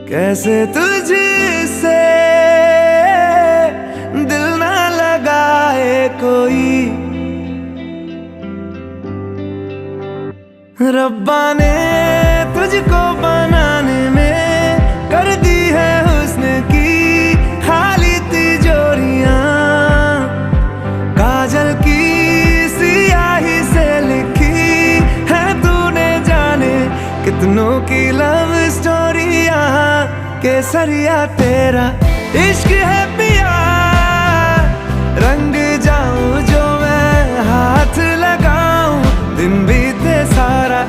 कैसे तुझसे दिल ना लगाए कोई। रब्बा ने तुझको बनाने में कर दी है हुस्न की खाली तिजोरियां। काजल की सियाही से लिखी है तूने जाने कितनों की लव स्टोरियां। केसरिया तेरा इश्क है पिया, रंग जाऊं जो मैं हाथ लगाऊं दिन बीते सारा।